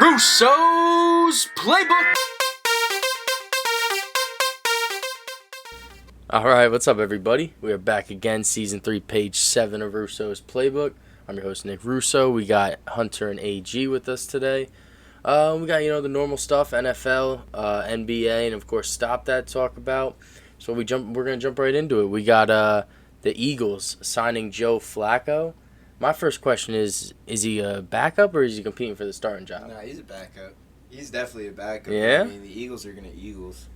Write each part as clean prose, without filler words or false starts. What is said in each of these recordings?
Russo's Playbook. Alright, what's up everybody? We are back again, Season 3, Page 7 of Russo's Playbook. I'm your host, Nick Russo. We got Hunter and AG with us today. We got, the normal stuff, NFL, NBA, and of course Stop That to talk about. So we're going to jump right into it. We got the Eagles signing Joe Flacco. My first question is he a backup or is he competing for the starting job? No, he's a backup. He's definitely a backup. Yeah? I mean, the Eagles are going to Eagles.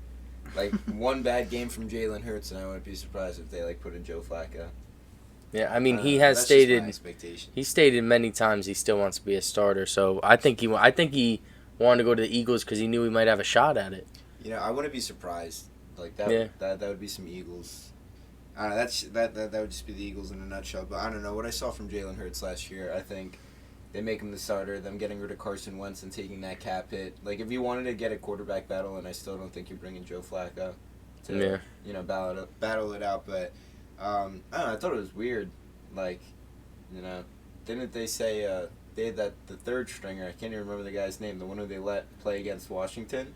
Like, one bad game from Jalen Hurts, and I wouldn't be surprised if they, put in Joe Flacco. Yeah, I mean, he has that's stated just my expectation. He stated many times he still wants to be a starter. So I think he wanted to go to the Eagles because he knew he might have a shot at it. I wouldn't be surprised. That would be some Eagles. I don't know, that would just be the Eagles in a nutshell. But I don't know. What I saw from Jalen Hurts last year, I think they make him the starter, them getting rid of Carson Wentz and taking that cap hit. If you wanted to get a quarterback battle, and I still don't think you're bringing Joe Flacco to, battle it out. But, I don't know, I thought it was weird. Didn't they say they had the third stringer, I can't even remember the guy's name, the one who they let play against Washington?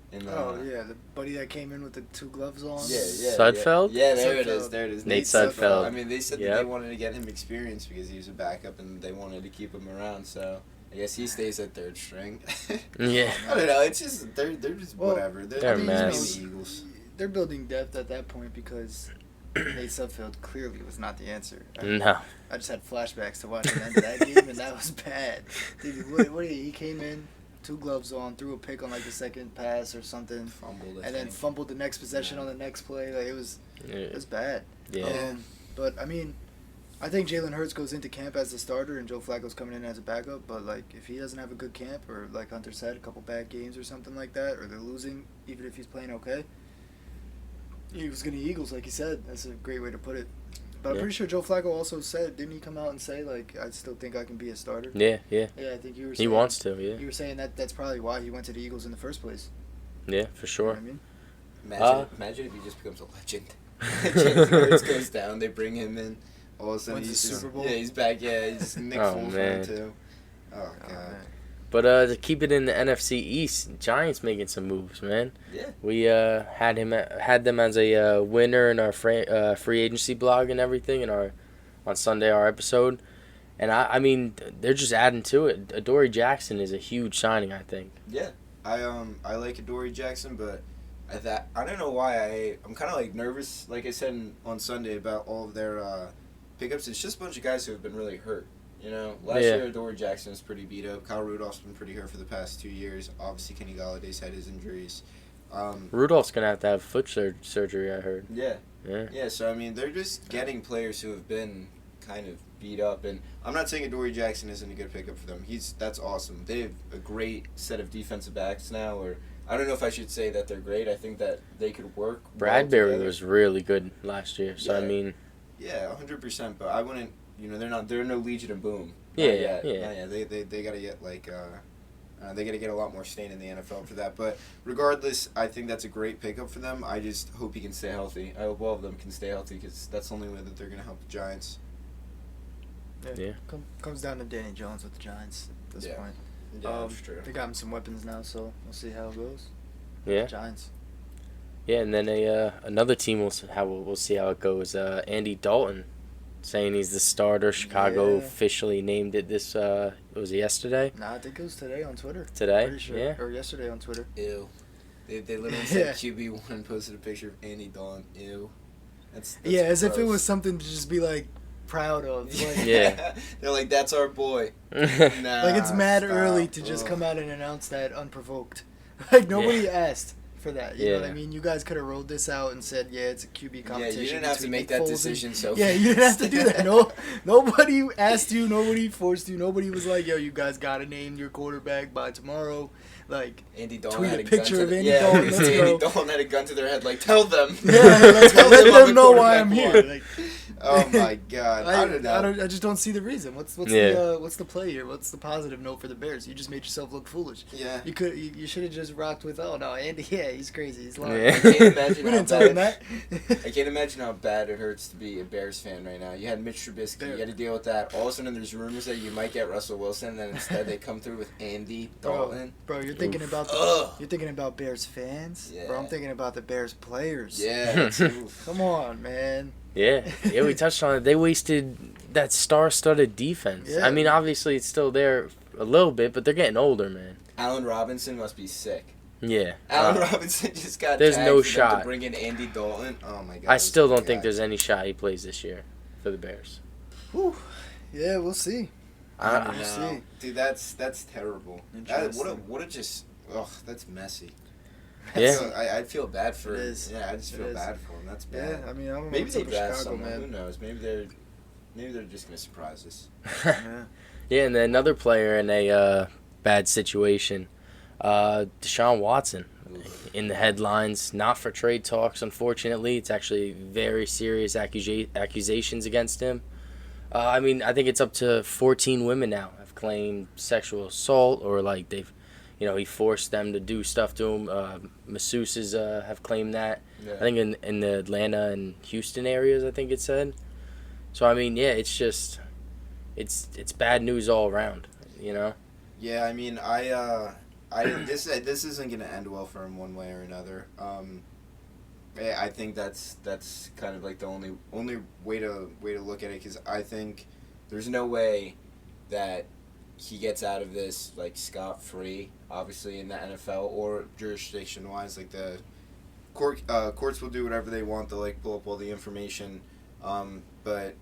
The buddy that came in with the two gloves on. Yeah. Sudfeld? Yeah, there it is. Nate Sudfeld. I mean, they said that they wanted to get him experience because he was a backup and they wanted to keep him around, so I guess he stays at third string. Yeah. I don't know, it's just, they're just whatever. They're a mess. The Eagles. They're building depth at that point because Nate Sudfeld clearly was not the answer. No. I just had flashbacks to watching the end of that game, and that was bad. Dude, he came in, two gloves on, threw a pick on the second pass or something, then fumbled the next possession on the next play. It was bad. Yeah. But I mean, I think Jalen Hurts goes into camp as the starter and Joe Flacco's coming in as a backup. But if he doesn't have a good camp or like Hunter said, a couple bad games or something like that, or they're losing, even if he's playing okay, Eagles gonna Eagles, like he said. That's a great way to put it. But I'm pretty sure Joe Flacco also said, didn't he come out and say, I still think I can be a starter? Yeah. Yeah, I think you were saying. He wants to, yeah. You were saying that's probably why he went to the Eagles in the first place. Yeah, for sure. You know what I mean? Imagine if he just becomes a legend. Jalen Hurts goes down, they bring him in, all of a sudden he's Super Bowl. Yeah, he's back, he's Nick Foles fan too. Oh, God. But to keep it in the NFC East, Giants making some moves, man. Yeah. We had them as a winner in our free agency blog and everything on Sunday, our episode. And I mean, they're just adding to it. Adoree Jackson is a huge signing, I think. Yeah. I like Adoree Jackson, but I don't know why I'm kind of nervous, like I said on Sunday, about all of their pickups. It's just a bunch of guys who have been really hurt. Last year Adoree Jackson was pretty beat up. Kyle Rudolph's been pretty hurt for the past 2 years. Obviously, Kenny Galladay's had his injuries. Rudolph's going to have foot surgery, I heard. Yeah, so, I mean, they're just getting players who have been kind of beat up. And I'm not saying Adoree Jackson isn't a good pickup for them. That's awesome. They have a great set of defensive backs now. Or I don't know if I should say that they're great. I think that they could work. Bradbury was really good last year. So, yeah. I mean. Yeah, 100%. But I wouldn't. They're no Legion of Boom. Yeah. They gotta get they gotta get a lot more stain in the NFL for that. But regardless, I think that's a great pickup for them. I just hope he can stay healthy. I hope all of them can stay healthy because that's the only way that they're gonna help the Giants. Yeah. Comes down to Danny Jones with the Giants at this point. Yeah, that's true. They got him some weapons now, so we'll see how it goes. Yeah. Giants. Yeah, and then another team we'll see how it goes. Andy Dalton. Saying he's the starter. Chicago officially named it this, was it yesterday? Nah, I think it was today on Twitter. Today? Pretty sure. Yeah. Or yesterday on Twitter. Ew. They literally said QB1 posted a picture of Andy Dalton. Ew. That's as gross. if it was something to just be, proud of. Yeah. They're like, that's our boy. Nah, it's mad early to just come out and announce that unprovoked. Nobody asked for that. You know what I mean? You guys could have rolled this out and said, it's a QB competition. Yeah, you didn't have to make that decision, Sophie. Yeah, you didn't have to do that. No, nobody asked you. Nobody forced you. Nobody was like, you guys got to name your quarterback by tomorrow. Andy Dalton tweet had a picture of Andy Dalton. Dalton. Andy Dalton had a gun to their head. Tell them. Yeah, let them know why I'm here. Oh my God! I don't know. I just don't see the reason. What's Yeah. what's the play here? What's the positive note for the Bears? You just made yourself look foolish. Yeah. You should have just rocked with, oh no, Andy, yeah, he's crazy, he's lying. Yeah. I can't imagine We how didn't tell him bad. that. I can't imagine how bad it hurts to be a Bears fan right now. You had Mitch Trubisky. You had to deal with that. All of a sudden, there's rumors that you might get Russell Wilson, and then instead they come through with Andy Dalton. Bro, you're thinking Oof. about Ugh. you're thinking about Bears fans. Yeah. Bro, I'm thinking about the Bears players. Yeah. It's, oof. Come on, man. Yeah, we touched on it. They wasted that star-studded defense. Yeah. I mean, obviously it's still there a little bit, but they're getting older, man. Allen Robinson must be sick. Yeah. Allen Robinson just got there's tagged no for them shot. to bring in Andy Dalton. Oh my God. I still don't this think guy. there's any shot he plays this year for the Bears. Whew. Yeah, we'll see. I I don't know. see. Dude, that's terrible. Interesting. What a just. Ugh, that's messy. Yeah. I'd feel bad for. It is. Yeah, I just It feel is. bad for him. That's bad. Yeah, I mean, I don't know Maybe what's they up with draft Chicago, someone. Who man. knows? Maybe they're just gonna surprise us. Yeah. Yeah, and then another player in a bad situation, Deshaun Watson, in the headlines, not for trade talks, unfortunately. It's actually very serious accusations against him. I mean, I think it's up to 14 women now have claimed sexual assault, or like they've, he forced them to do stuff to him. Masseuses have claimed that. Yeah. I think in the Atlanta and Houston areas, I think it said. So, I mean, yeah, it's just, it's bad news all around, Yeah, I mean, this isn't gonna end well for him one way or another. I think that's kind of like the only way to look at it, because I think there's no way that he gets out of this like scot-free, obviously in the NFL or jurisdiction wise. Like the courts will do whatever they want. They'll like pull up all the information, but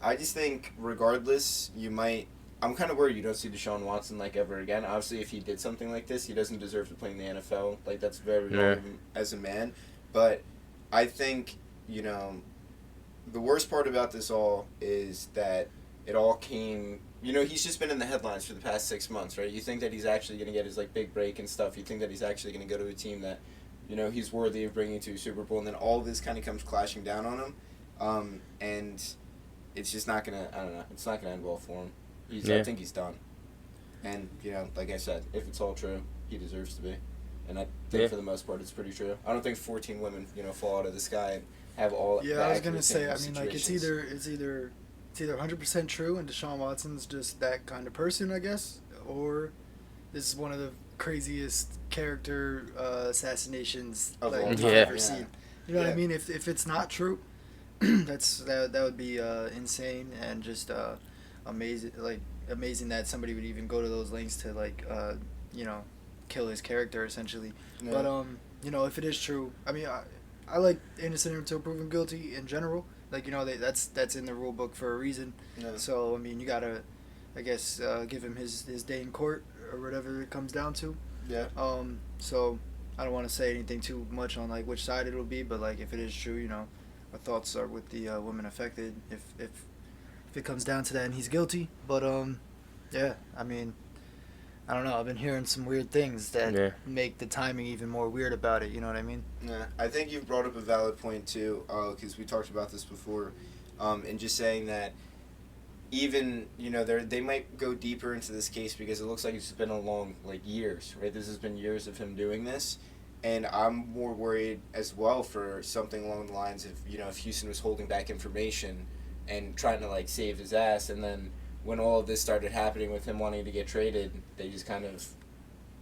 I just think regardless, I'm kind of worried you don't see Deshaun Watson like ever again. Obviously, if he did something like this, he doesn't deserve to play in the NFL. Like, that's very wrong of him as a man. But I think, the worst part about this all is that it all came... he's just been in the headlines for the past 6 months, right? You think that he's actually going to get his, big break and stuff. You think that he's actually going to go to a team that, he's worthy of bringing to a Super Bowl. And then all this kind of comes clashing down on him. And it's just not going to... I don't know. It's not going to end well for him. I think he's done. And, like I said, if it's all true, he deserves to be. And I think for the most part it's pretty true. I don't think 14 women, fall out of the sky and have all Yeah, I was going to say, I mean, it's situations. either 100% true and Deshaun Watson's just that kind of person, I guess, or this is one of the craziest character assassinations Of like all we've time. ever Yeah. seen. You know what I mean? If it's not true, that would be insane and just amazing that somebody would even go to those lengths to kill his character essentially. Yeah. But if it is true, I mean, I like innocent until proven guilty in general. That's in the rule book for a reason. Yeah. So I mean, you gotta, I guess, give him his day in court or whatever it comes down to. Yeah. So I don't want to say anything too much on which side it'll be, but if it is true, our thoughts are with the women affected. If it comes down to that and he's guilty, but yeah, I mean, I don't know. I've been hearing some weird things that make the timing even more weird about it. You know what I mean? Yeah, I think you've brought up a valid point too, because we talked about this before, and just saying that even they might go deeper into this case because it looks like it's been a long years, right? This has been years of him doing this, and I'm more worried as well for something along the lines of if Houston was holding back information and trying to save his ass, and then when all of this started happening with him wanting to get traded, they just kind of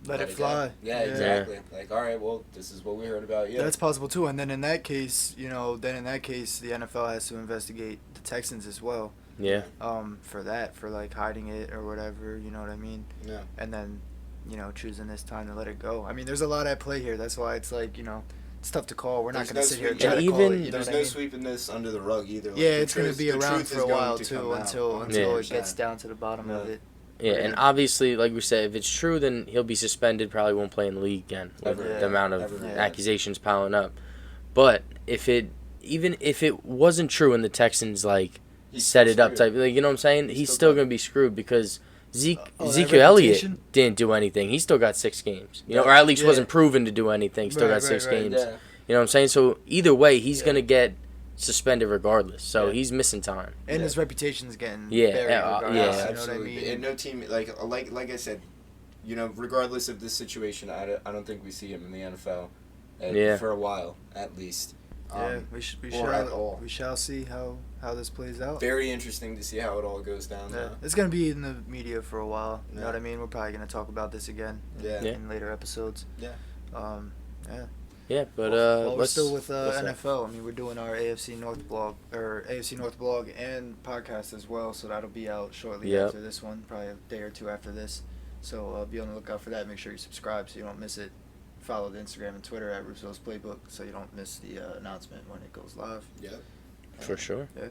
Let it fly. go. Yeah, exactly. All right, well, this is what we heard about you. That's possible too. And then in that case, the NFL has to investigate the Texans as well. Yeah. For hiding it or whatever. You know what I mean? Yeah. And then, choosing this time to let it go. I mean, there's a lot at play here. That's why it's it's tough to call. We're not going to sit here and try to call it. There's no sweeping this under the rug either. Yeah, it's going to be around for a while too until it gets down to the bottom of it. Yeah, and obviously, like we said, if it's true, then he'll be suspended. Probably won't play in the league again. The amount of accusations piling up. But if it wasn't true and the Texans set it up type, you know what I'm saying? He's still going to be screwed because Ezekiel Elliott didn't do anything. He still got 6 games, or at least wasn't proven to do anything. Still got 6 games. Yeah. You know what I'm saying? So either way, he's going to get suspended regardless. So he's missing time. And his reputation's getting buried yeah, regardless. yeah. You know what I mean? And no team like I said, regardless of this situation, I don't think we see him in the NFL for a while at least. We shall see how this plays out. Very interesting to see how it all goes down. Yeah. It's going to be in the media for a while. You know what I mean? We're probably going to talk about this again in later episodes. Yeah. Yeah, but we're still with NFL. I mean, we're doing our AFC North blog and podcast as well, so that'll be out shortly after this one, probably a day or two after this. So be on the lookout for that. Make sure you subscribe so you don't miss it. Follow the Instagram and Twitter at Russo's Playbook so you don't miss the announcement when it goes live. Yep. For sure. Yeah.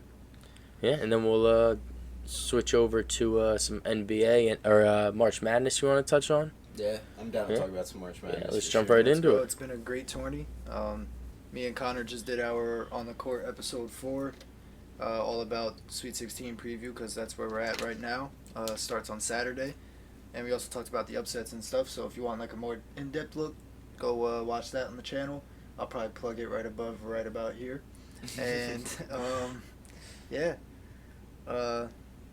Yeah, and then we'll switch over to some NBA or March Madness you want to touch on? Yeah, I'm down to talk about some March Madness. Yeah, let's jump right into it. It's been a great tourney. Me and Connor just did our On the Court episode 4, all about Sweet 16 preview because that's where we're at right now. Starts on Saturday. And we also talked about the upsets and stuff, so if you want like a more in-depth look, go watch that on the channel. I'll probably plug it right about here. And,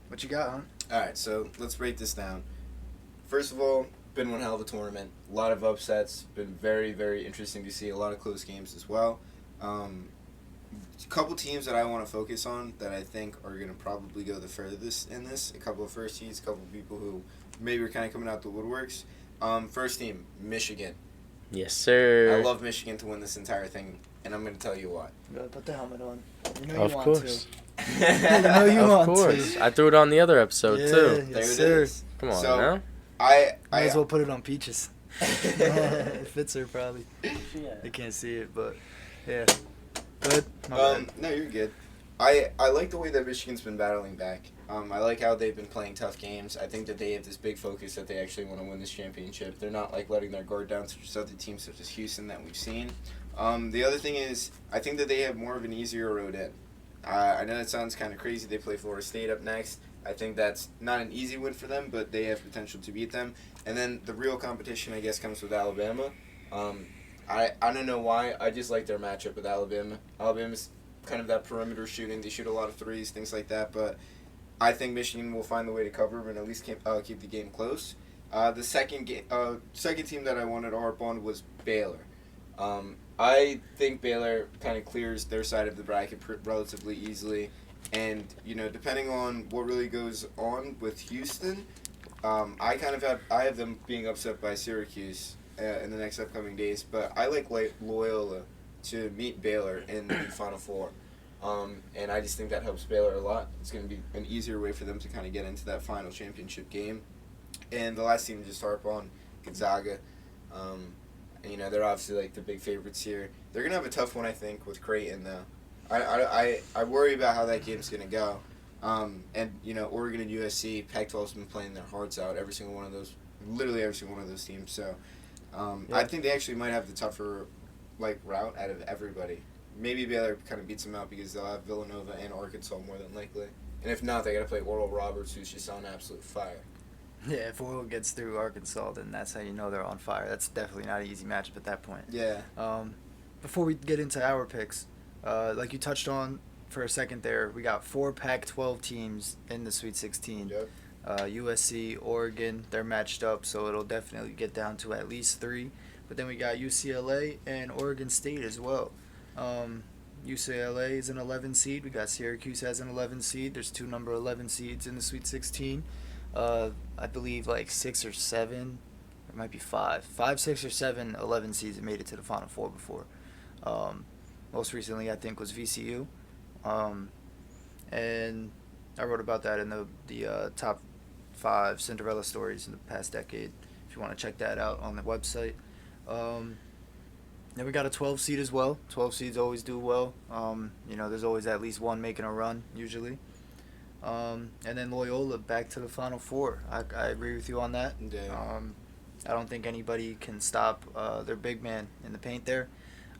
what you got, huh? All right, so let's break this down. First of all, been one hell of a tournament. A lot of upsets. Been very, very interesting to see. A lot of close games as well. A couple teams that I want to focus on that I think are going to probably go the furthest in this. A couple of first seeds, a couple of people who maybe are kind of coming out the woodworks. First team, Michigan. Yes, sir. I love Michigan to win this entire thing, and I'm going to tell you why. You gotta put the helmet on. You know Of you course. Want to. You know you Of want course. to. I threw it on the other episode, too. Yes, There sir. it is. Come on So, now. I Might as well put it on Peaches. It fits her probably. They can't see it, but yeah. Good. No, you're good. I like the way that Michigan's been battling back. I like how they've been playing tough games. I think that they have this big focus that they actually want to win this championship. They're not like letting their guard down such as other teams such as Houston that we've seen. The other thing is I think that they have more of an easier road in. I know that sounds kind of crazy. They play Florida State up next. I think that's not an easy win for them, but they have potential to beat them. And then the real competition, I guess, comes with Alabama. I don't know why. I just like their matchup with Alabama. Alabama's kind of that perimeter shooting. They shoot a lot of threes, things like that. But I think Michigan will find the way to cover and at least keep the game close. The second team that I wanted to harp on was Baylor. I think Baylor kind of clears their side of the bracket relatively easily. And, depending on what really goes on with Houston, I have them being upset by Syracuse in the next upcoming days. But I like Loyola to meet Baylor in the Final Four. And I just think that helps Baylor a lot. It's going to be an easier way for them to kind of get into that final championship game. And the last team to just harp on, Gonzaga. They're obviously like the big favorites here. They're going to have a tough one, I think, with Creighton, though. I worry about how that game's going to go. Oregon and USC, Pac-12's been playing their hearts out, literally every single one of those teams. So I think they actually might have the tougher route out of everybody. Maybe Baylor kind of beats them out because they'll have Villanova and Arkansas more than likely. And if not, they got to play Oral Roberts, who's just on absolute fire. Yeah, if Oral gets through Arkansas, then that's how you know they're on fire. That's definitely not an easy matchup at that point. Yeah. Before we get into our picks, like you touched on for a second there, we got 4 Pac-12 teams in the Sweet 16. Yep. USC, Oregon, they're matched up, so it'll definitely get down to at least 3. But then we got UCLA and Oregon State as well. UCLA is an 11 seed. We got Syracuse as an 11 seed. There's 2 number 11 seeds in the Sweet 16. I believe 6 or 7, it might be 5, 6 or 7 11 seeds that made it to the Final Four before. Most recently, I think, was VCU. And I wrote about that in the top 5 Cinderella stories in the past decade, if you want to check that out on the website. Then we got a 12 seed as well. 12 seeds always do well. There's always at least one making a run, usually. And then Loyola back to the Final Four. I agree with you on that. Yeah. I don't think anybody can stop their big man in the paint there.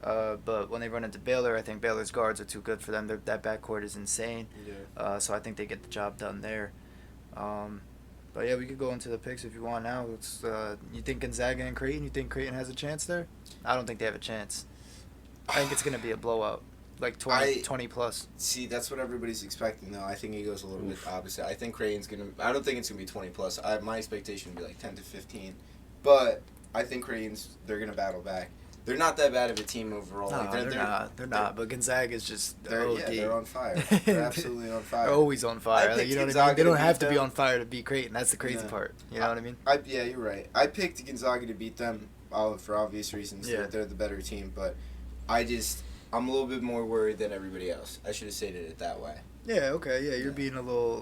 But when they run into Baylor, I think Baylor's guards are too good for them. That backcourt is insane. Yeah. So I think they get the job done there. But yeah, we could go into the picks if you want now. You think Gonzaga and Creighton? You think Creighton has a chance there? I don't think they have a chance. I think it's going to be a blowout. like 20 plus. See, that's what everybody's expecting, though. I think he goes a little bit opposite. I think Creighton's going to... I don't think it's going to be 20 plus. My expectation would be like 10 to 15. But I think Creighton's... They're going to battle back. They're not that bad of a team overall. No, they're not. But Gonzaga's just... They're on fire. They're absolutely on fire. They're always on fire. You know what I mean? They don't have to be on fire to beat Creighton. That's the crazy part. You know what I mean? Yeah, you're right. I picked Gonzaga to beat them for obvious reasons. Yeah. They're the better team. But I'm a little bit more worried than everybody else. I should have stated it that way. Yeah, okay. Yeah, you're being a little,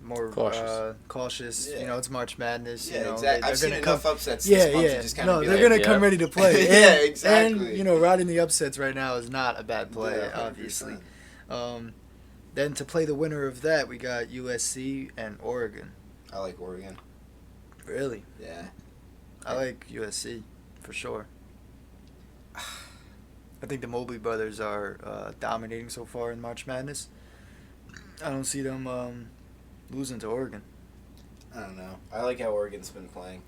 more cautious. Yeah. It's March Madness. Yeah, exactly. I've seen enough upsets Yeah, this month yeah. to just kind of be they're going to come ready to play. Yeah, exactly. And, riding the upsets right now is not a bad play, Yeah, obviously. Then to play the winner of that, we got USC and Oregon. I like Oregon. Really? Yeah. I like USC, for sure. I think the Mobley brothers are dominating so far in March Madness. I don't see them losing to Oregon. I don't know. I like how Oregon's been playing.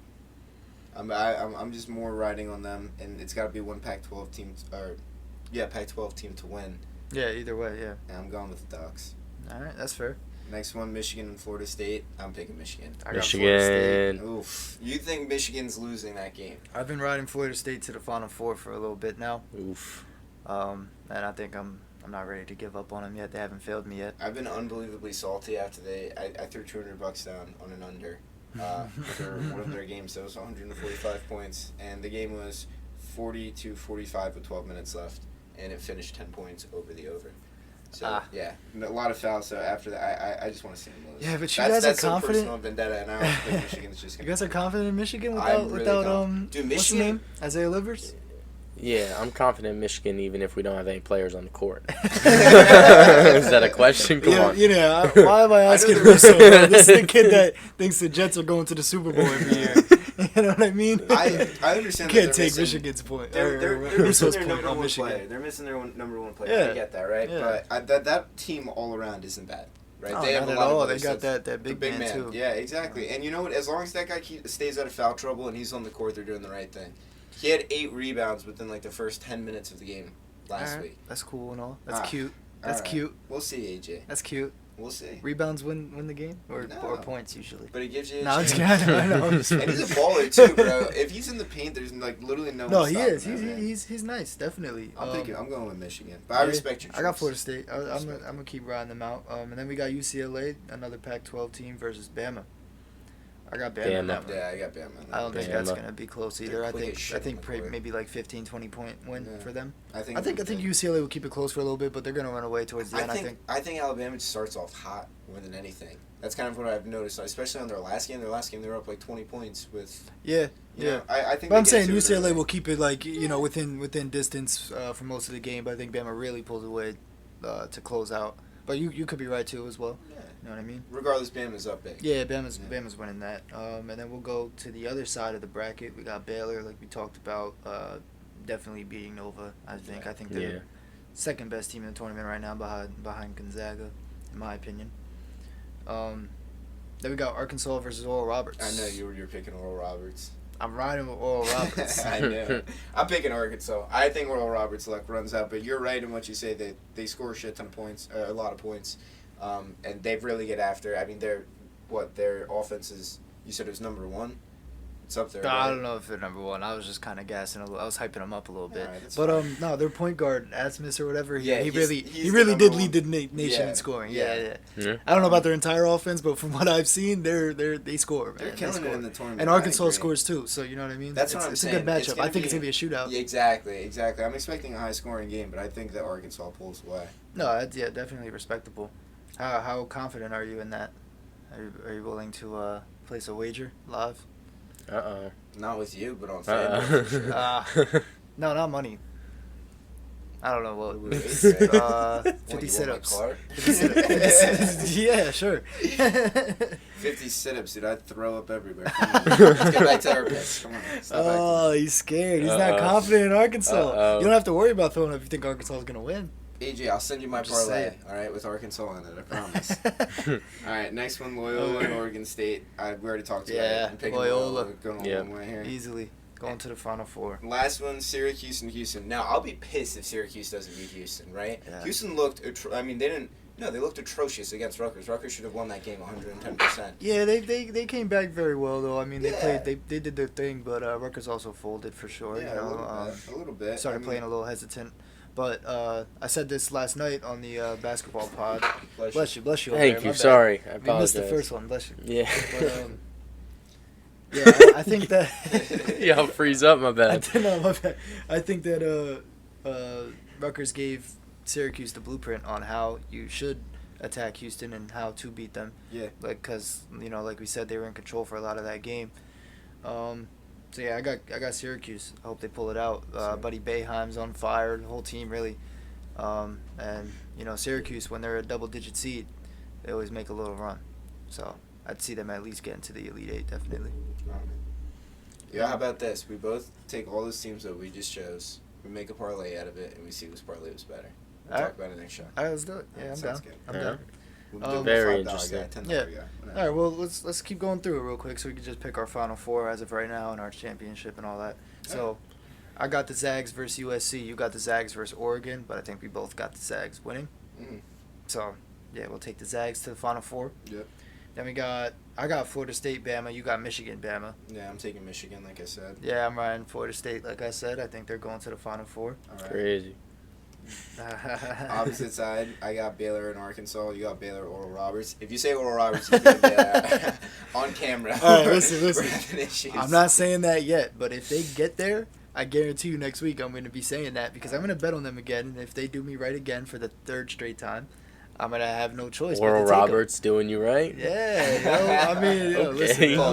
I'm just more riding on them, and it's got to be one Pac-12 team, Pac-12 team to win. Yeah, either way, yeah. And I'm going with the Ducks. All right, that's fair. Next one, Michigan and Florida State. I'm picking Michigan. I got Florida State. Oof. You think Michigan's losing that game? I've been riding Florida State to the Final Four for a little bit now. Oof. And I think I'm not ready to give up on them yet. They haven't failed me yet. I've been unbelievably salty after I threw $200 down on an under for one of their games. That was 145 points, and the game was 40-45 with 12 minutes left, and it finished 10 points over the over. So yeah, a lot of fouls. So after that, I just want to see them lose. Yeah, but you guys are confident. That's a personal vendetta, and I don't think Michigan's just gonna. You guys are confident in Michigan Dude, what's his Michigan, name? Isaiah Livers. Yeah, I'm confident in Michigan even if we don't have any players on the court. Is that a question? Come on. Why am I asking Russo? This is the kid that thinks the Jets are going to the Super Bowl every year. You know what I mean? I understand. You can't take Michigan's point. They're missing their number one player. They're missing their number one player. Yeah. I get that, right? Yeah. But that team all around isn't bad. Right? Oh, they have not a at lot all. of They got that big man too. Yeah, exactly. And you know what? As long as that guy stays out of foul trouble and he's on the court, they're doing the right thing. He had 8 rebounds within the first 10 minutes of the game last week. That's cool and all. That's cute. That's cute. We'll see, AJ. That's cute. We'll see. Rebounds win the game or points usually. But it gives you. No, it's good. I know. And he's a baller too, bro. If he's in the paint, there's literally no. No, he is. He's nice, definitely. I'm going with Michigan, but I respect your choice. I got Florida State. I'm gonna keep riding them out. And then we got UCLA, another Pac-12 team versus Bama. I got Bama. Yeah, I got Bama. I don't think that's gonna be close either. I think maybe maybe like 15, 20 point win for them. I think UCLA will keep it close for a little bit, but they're gonna run away towards the end. I think Alabama just starts off hot more than anything. That's kind of what I've noticed, especially on their last game. Their last game, they were up like 20 points with. Yeah. I think. But I'm saying UCLA will keep it within distance for most of the game. But I think Bama really pulls away to close out. But you could be right too as well. Yeah. You know what I mean? Regardless, Bama's up big. Yeah, Bama's winning that. And then we'll go to the other side of the bracket. We got Baylor, like we talked about, definitely beating Nova. I think they're second best team in the tournament right now behind Gonzaga, in my opinion. Then we got Arkansas versus Oral Roberts. I know you're picking Oral Roberts. I'm riding with Oral Roberts. I know. I'm picking Arkansas. I think Oral Roberts' luck runs out, but you're right in what you say. They score a shit ton of points, a lot of points, and they really get after. I mean, their offense is. You said it was number 1. It's up there. I don't know if they're number 1. I was just kind of gassing a little. I was hyping them up a little bit. Right, but no, their point guard, Asmus or whatever. He really did lead the nation in scoring. Yeah. I don't know about their entire offense, but from what I've seen, they score. Man. They're killing it in the tournament. And Arkansas scores too. So you know what I mean. That's what I'm saying. It's a good matchup. I think it's gonna be a shootout. Yeah, exactly. I'm expecting a high scoring game, but I think that Arkansas pulls away. No, definitely respectable. How confident are you in that? Are you willing to place a wager live? Not with you, but on FanDuel for sure. No, not money. I don't know what it was. 50 sit-ups. 50 sit-ups. Yeah, sure. 50 sit-ups, dude. I'd throw up everywhere. Come on. Let's get back to our picks. Come on. He's scared. He's not confident in Arkansas. You don't have to worry about throwing up if you think Arkansas is going to win. AJ, I'll send you my parlay, all right, with Arkansas in it, I promise. All right, next one, Loyola and Oregon State. We already talked about it. I'm picking Loyola. Going a long way here. Easily. Going to the Final Four. Last one, Syracuse and Houston. Now, I'll be pissed if Syracuse doesn't beat Houston, right? Yeah. Houston looked, they looked atrocious against Rutgers. Rutgers should have won that game 110%. Yeah, they came back very well, though. I mean, they did their thing, but Rutgers also folded for sure. Yeah, a little bit. Started playing a little hesitant. But I said this last night on the basketball pod. Bless you. Thank you. Sorry, I apologize. We missed the first one. Bless you. Yeah. But, yeah, I think that. Yeah, I'll freeze up. My bad. My bad. I think that Rutgers gave Syracuse the blueprint on how you should attack Houston and how to beat them. Yeah. Because like we said, they were in control for a lot of that game. So yeah, I got Syracuse. I hope they pull it out. Buddy Boeheim's on fire. The whole team really. And Syracuse, when they're a double-digit seed, they always make a little run. So I'd see them at least getting to the Elite Eight, definitely. Yeah, how about this? We both take all those teams that we just chose. We make a parlay out of it, and we see whose parlay was better. We'll talk about it next show. All right, let's do it. Yeah, I'm down. Good. I'm down. We'll do very $5 interesting. guy, $10 Yeah. guy. All right, well, let's keep going through it real quick so we can just pick our Final Four as of right now and our championship and all that. So I got the Zags versus USC. You got the Zags versus Oregon, but I think we both got the Zags winning. Mm-hmm. So, yeah, we'll take the Zags to the Final Four. Yep. Then I got Florida State, Bama. You got Michigan, Bama. Yeah, I'm taking Michigan, like I said. Yeah, I'm riding Florida State, like I said. I think they're going to the Final Four. All right. Crazy. Opposite side, I got Baylor and Arkansas. You got Baylor, Oral Roberts. If you say Oral Roberts, you can get on camera. All right, listen. We're having issues. I'm not saying that yet, but if they get there, I guarantee you next week I'm going to be saying that because I'm going to bet on them again. And if they do me right again for the third straight time, I'm going to have no choice. Oral Roberts doing you right? Yeah, I mean, Okay. listen, a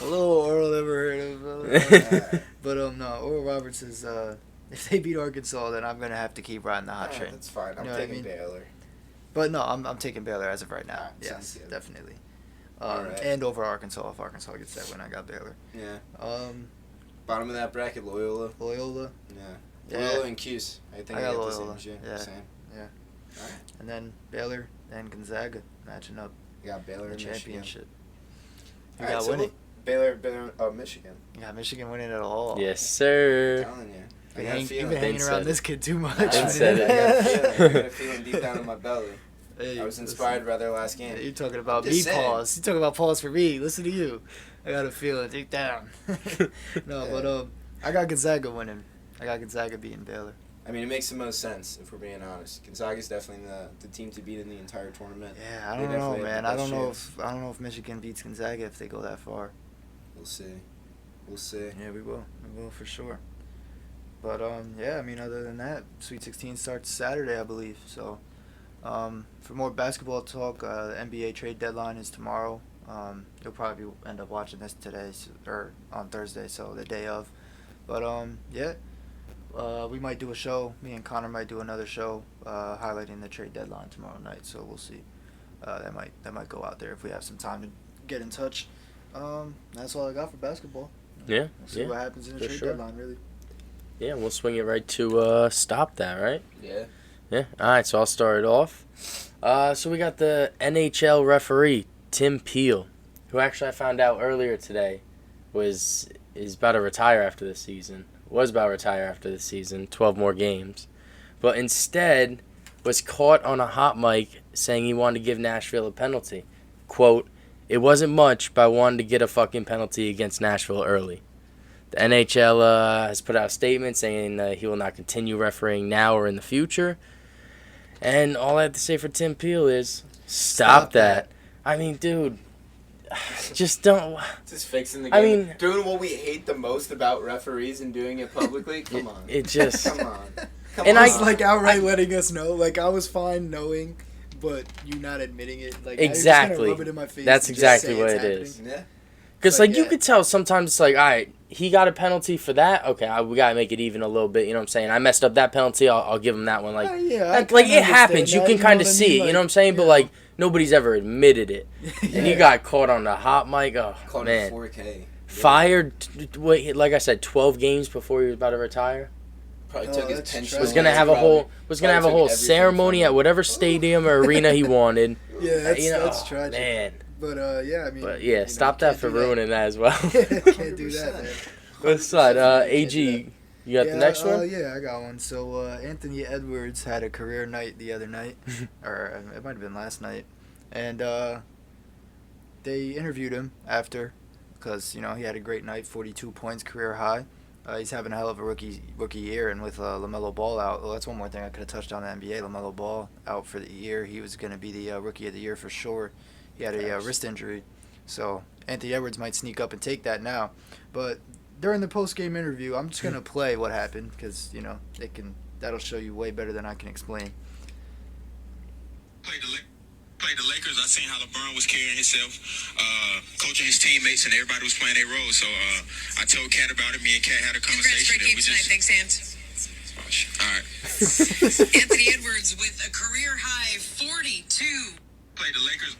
little Oral never heard of. But no, Oral Roberts is, if they beat Arkansas, then I'm going to have to keep riding the hot train. That's fine. I'm You know what I taking mean? Baylor. But no, I'm taking Baylor as of right now. Alright, Yes, sounds good. definitely. Alright. And over Arkansas, if Arkansas gets that win, I got Baylor. Yeah. Bottom of that bracket, Loyola. Loyola. Yeah. Loyola and Cuse. I think I got got Loyola. the same. Yeah. Same. Yeah. All right. And then Baylor and Gonzaga matching up You got Baylor in the and Michigan. championship. You All right, got so winning. Baylor, Michigan. You got Michigan winning it all. Yes, I'm sir. telling you. I You've got a been feeling. hanging said around it. this kid too much. Ben said it. I got a feeling deep down in my belly. Hey, I was inspired by their last game. You're talking about Just me saying. pause. You're talking about pause for me. Listen to you. I got a feeling deep down. No, but I got Gonzaga winning. I got Gonzaga beating Baylor. I mean, it makes the most sense if we're being honest. Gonzaga's definitely the team to beat in the entire tournament. Yeah, I They don't know, definitely have man. the I best don't know if Michigan beats Gonzaga if they go that far. We'll see. We'll see. Yeah, we will. We will for sure. But yeah, I mean, other than that, Sweet 16 starts Saturday, I believe. So, for more basketball talk, the NBA trade deadline is tomorrow. You'll probably end up watching this today or on Thursday, so the day of. But yeah, we might do a show. Me and Connor might do another show highlighting the trade deadline tomorrow night. So we'll see. That might go out there if we have some time to get in touch. That's all I got for basketball. Yeah. We'll see what happens in the for trade sure. deadline, really. Yeah, we'll swing it right to stop that, right? Yeah. Yeah. All right, so I'll start it off. So we got the NHL referee, Tim Peel, who actually I found out earlier today is about to retire after this season. Was about to retire after this season, 12 more games. But instead was caught on a hot mic saying he wanted to give Nashville a penalty. Quote, "It wasn't much, but I wanted to get a fucking penalty against Nashville early." The NHL has put out a statement saying he will not continue refereeing now or in the future. And all I have to say for Tim Peel is, stop that. I mean, dude, just don't. Just fixing the game. I mean, doing what we hate the most about referees and doing it publicly. Come on. It just. Come on. Come And on. It's like outright letting us know. Like, I was fine knowing, but you not admitting it. Like, now you're just Exactly. gonna rub it in my face That's and just exactly say what it's it is. happening. Yeah. Because, Like, like, you yeah. could tell sometimes it's like, all right, he got a penalty for that. Okay, we got to make it even a little bit. You know what I'm saying? I messed up that penalty. I'll give him that one. Like, Yeah, like I it kinda happens. understand You that, can know kind of what I see mean? it. You Like, know what I'm saying? But, yeah. like, nobody's ever admitted it. And you Yeah. got caught on the hot mic. Oh, Caught man. in 4K. Fired, like I said, 12 games before he was about to retire. Probably Oh, took his that's pension. tragic. Was gonna have a whole Probably took everything ceremony from at him. whatever stadium or arena he wanted. Yeah, You know, that's oh, tragic. man. But yeah, I mean. But yeah, stop that for ruining that as well. Can't do that, man. What's side? AG, you got the next one? Yeah, I got one. So Anthony Edwards had a career night the other night, or it might have been last night, and they interviewed him after, because he had a great night, 42 points, career high. He's having a hell of a rookie year, and with LaMelo Ball out, well, that's one more thing I could have touched on the NBA. LaMelo Ball out for the year. He was going to be the rookie of the year for sure. He had a wrist injury, so Anthony Edwards might sneak up and take that now. But during the post-game interview, I'm just going to play what happened, because that'll show you way better than I can explain. Played the Lakers. I seen how LeBron was carrying himself, coaching his teammates, and everybody was playing their role. So I told Kat about it. Me and Kat had a conversation. Great game tonight. Thanks, Ant. All right. Anthony Edwards with a career high 42. Played the Lakers.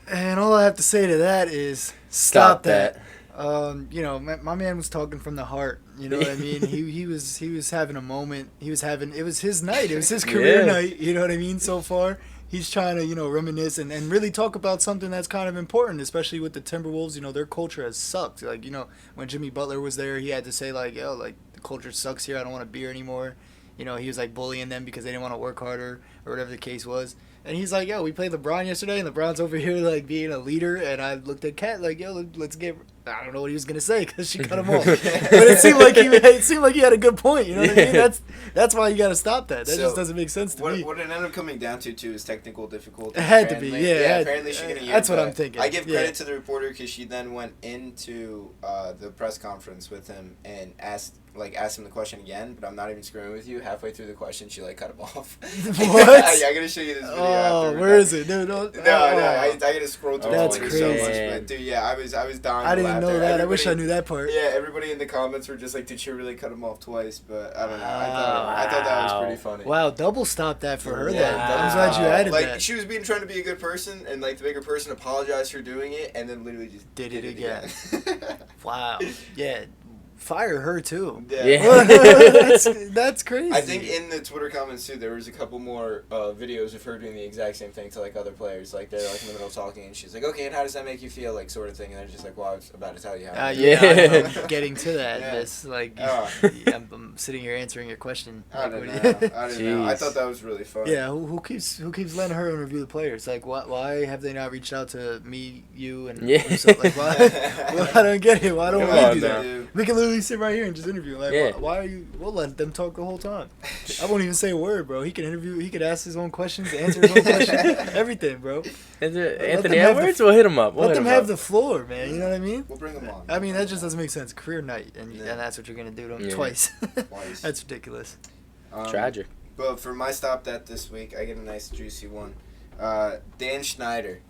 And all I have to say to that is stop that. My man was talking from the heart. You know what I mean? He was having a moment. It was his night. It was his career night. You know what I mean? So far, he's trying to reminisce and really talk about something that's kind of important, especially with the Timberwolves. Their culture has sucked. Like when Jimmy Butler was there, he had to say the culture sucks here. I don't want to be here anymore. He was bullying them because they didn't want to work harder or whatever the case was. And he's like, we played LeBron yesterday, and LeBron's over here, being a leader. And I looked at Kat let's get... I don't know what he was going to say because she cut him off. But it seemed like he had a good point. You know what I mean? That's why you got to stop that. That just doesn't make sense to me. What it ended up coming down to, too, is technical difficulty. It had to be, yeah. Apparently she got a year. That's what I'm thinking. I give credit to the reporter because she then went into the press conference with him and asked him the question again, but I'm not even screwing with you. Halfway through the question, she cut him off. What? Yeah, I'm gonna show you this video. Oh, where is it? No, I gotta scroll through. That's it crazy. So much, but dude, yeah, I was dying. I didn't know that. I wish I knew that part. Yeah, everybody in the comments were just like, "Did she really cut him off twice?" But I don't know. I thought that was pretty funny. Wow, double stop that for her. Yeah, then. I'm glad you added that. She was trying to be a good person, and the bigger person apologized for doing it, and then literally just did it again. Wow. Yeah. Fire her too. Yeah. That's crazy. I think in the Twitter comments too, there was a couple more videos of her doing the exact same thing to other players. They're in the middle of talking, and she's like, "Okay, and how does that make you feel?" Sort of thing, and they're just like, "Well, I was about to tell you how." I'm getting to that. Yeah. This I'm sitting here answering your question. I don't know. I thought that was really fun. Yeah, who keeps letting her interview the players? Why have they not reached out to me, you, and why? Well, I don't get it. Why don't we do that? Dude. We can literally sit right here and just interview. Why are you? We'll let them talk the whole time. I won't even say a word, bro. He can interview. He could ask his own questions, answer his own questions, everything, bro. Anthony Edwards, we'll hit him up. Let them have the floor, man. You know what I mean? We'll bring him on. I mean, that just doesn't make sense. Career night, and that's what you're gonna do to him twice. That's ridiculous. Tragic. But for my stop that this week, I get a nice juicy one. Dan Schneider.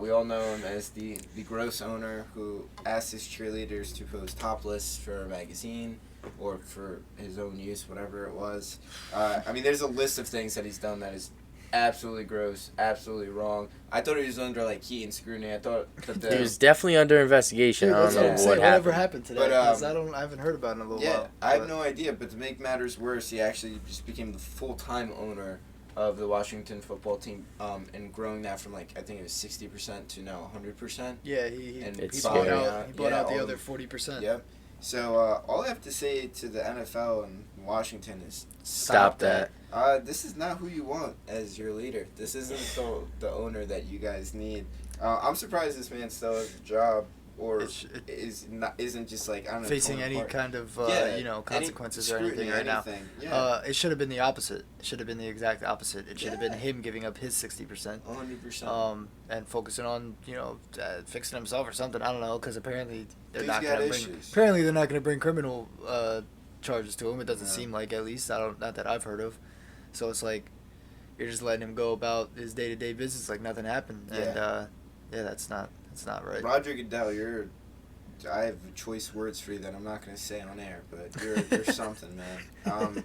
We all know him as the gross owner who asked his cheerleaders to pose topless for a magazine or for his own use, whatever it was. There's a list of things that he's done that is absolutely gross, absolutely wrong. I thought he was under heat and scrutiny. I thought that he was definitely under investigation. Dude, I don't know whatever happened to that. But, I haven't heard about it in a little while. I have no idea. But to make matters worse, he actually just became the full-time owner of the Washington football team, and growing that from I think it was 60% to now 100%. Yeah, he bought out the other 40%. Yep. So all I have to say to the NFL and Washington is stop that. This is not who you want as your leader. This isn't the owner that you guys need. I'm surprised this man still has a job. Or isn't just I don't know, facing any kind of consequences or anything right now. Yeah. It should have been the opposite. It should have been the exact opposite. It should have been him giving up his 60%. 100%. And focusing on fixing himself or something. I don't know, because apparently they're He's not got going to issues. bring. Apparently they're not going to bring criminal charges to him. It doesn't seem like, at least not that I've heard of. So it's you're just letting him go about his day-to-day business like nothing happened. Yeah. And that's not right. Roger Goodell, I have choice words for you that I'm not going to say on air, but you're something, man.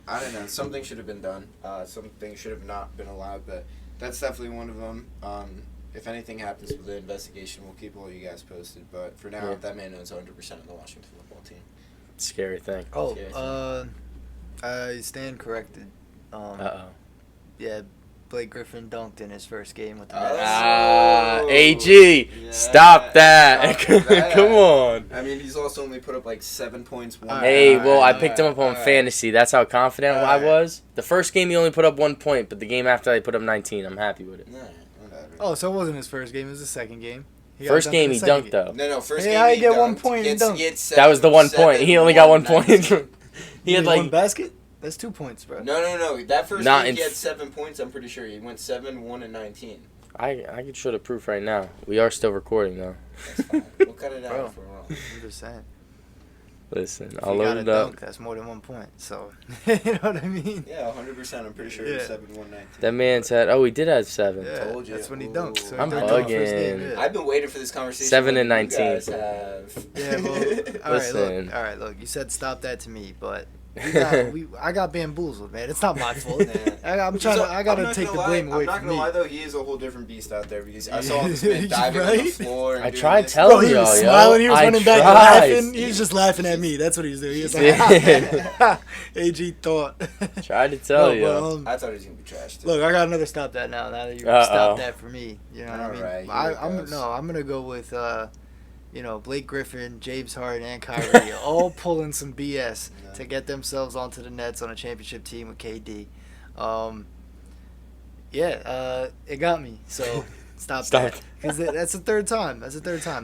I don't know. Something should have been done. Something should have not been allowed, but that's definitely one of them. If anything happens with the investigation, we'll keep all you guys posted. But for now, that man owns 100% of the Washington football team. Scary thing. I stand corrected. Yeah, Blake Griffin dunked in his first game with the Nets. AG. Yeah. Stop that. Come on. I mean, he's also only put up like 7 points. Hey, well, I picked him up on fantasy. That's how confident I was. The first game, he only put up 1 point, but the game after, I put up 19. I'm happy with it. Oh, so it wasn't his first game. It was his second game. First game, he dunked, though. No, first Hey, game how he you get dunked. 1 point and dunk? That was the 1 point. He only got 1 point. He had like 1 basket? That's 2 points, bro. No. That first Not game, he in had 7 points, I'm pretty sure. He went 7, 1, and 19. I can show the proof right now. We are still recording, though. That's fine. We'll cut it out Bro. if we're wrong. I'm just saying. Listen, If I'll you got load a it up. dunk, that's more than 1 point. So, you know what I mean? Yeah, 100%. I'm pretty sure it was 7, 1, 19. That man said, he did have 7. Yeah, Told you. that's when he dunked. So I'm he dunked on the first bugging. game, yeah. I've been waiting for this conversation. 7 and like you 19. guys have. Yeah, well, Listen. all right, look. You said stop that to me, but I got bamboozled, man. It's not my fault. I gotta take the blame away I'm not from gonna me. lie though, he is a whole different beast out there because I saw this man diving on the Right? floor. And I doing tried this. telling Bro, he was y'all, smiling. He was I running back tried. laughing. He was just laughing at me. That's what he was doing. He was like, Yeah. AG thought. Tried to tell you. But, I thought he was gonna be trashed. Too. look, I got another stop that now. Now that you stopped that for me, you know what I mean. Alright, I'm gonna go with Blake Griffin, James Harden, and Kyrie all pulling some BS to get themselves onto the Nets on a championship team with KD. It got me. So stop that. Because that's the third time.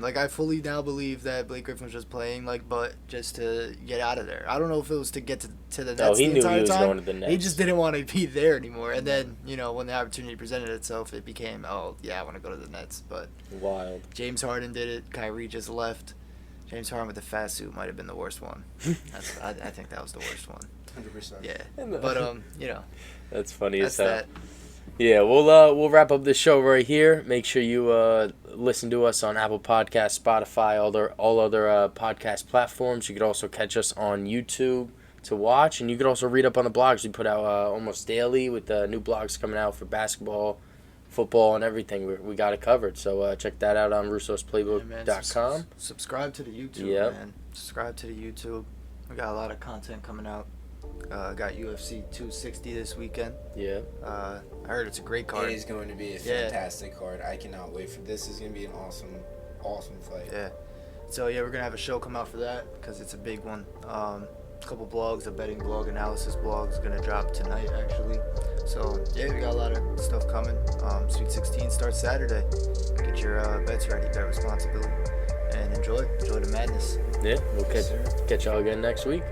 Like, I fully now believe that Blake Griffin was just playing, but just to get out of there. I don't know if it was to get to the Nets No, he the knew entire he was time. going to the Nets. He just didn't want to be there anymore. And then, when the opportunity presented itself, it became, I want to go to the Nets. But Wild. James Harden did it. Kyrie just left. James Harden with the fast suit might have been the worst one. I think that was the worst one. 100%. Yeah. But, That's funny that's as hell. that. Yeah, we'll wrap up this show right here. Make sure you listen to us on Apple Podcasts, Spotify, all other podcast platforms. You could also catch us on YouTube to watch, and you could also read up on the blogs. We put out almost daily with new blogs coming out for basketball, football, and everything. We got it covered. So check that out on Russo'sPlaybook.com. Subscribe to the YouTube, Yep. man. Subscribe to the YouTube. We got a lot of content coming out. Got UFC 260 this weekend. Yeah. I heard it's a great card. It is going to be a fantastic card. I cannot wait for this. Is going to be an awesome fight. Yeah. So we're gonna have a show come out for that because it's a big one. A couple blogs, a betting blog, analysis blog is gonna drop tonight actually. So we got a lot of stuff coming. Sweet 16 starts Saturday. Get your bets ready, bet responsibly, and enjoy the madness. Yeah, we'll catch y'all again next week.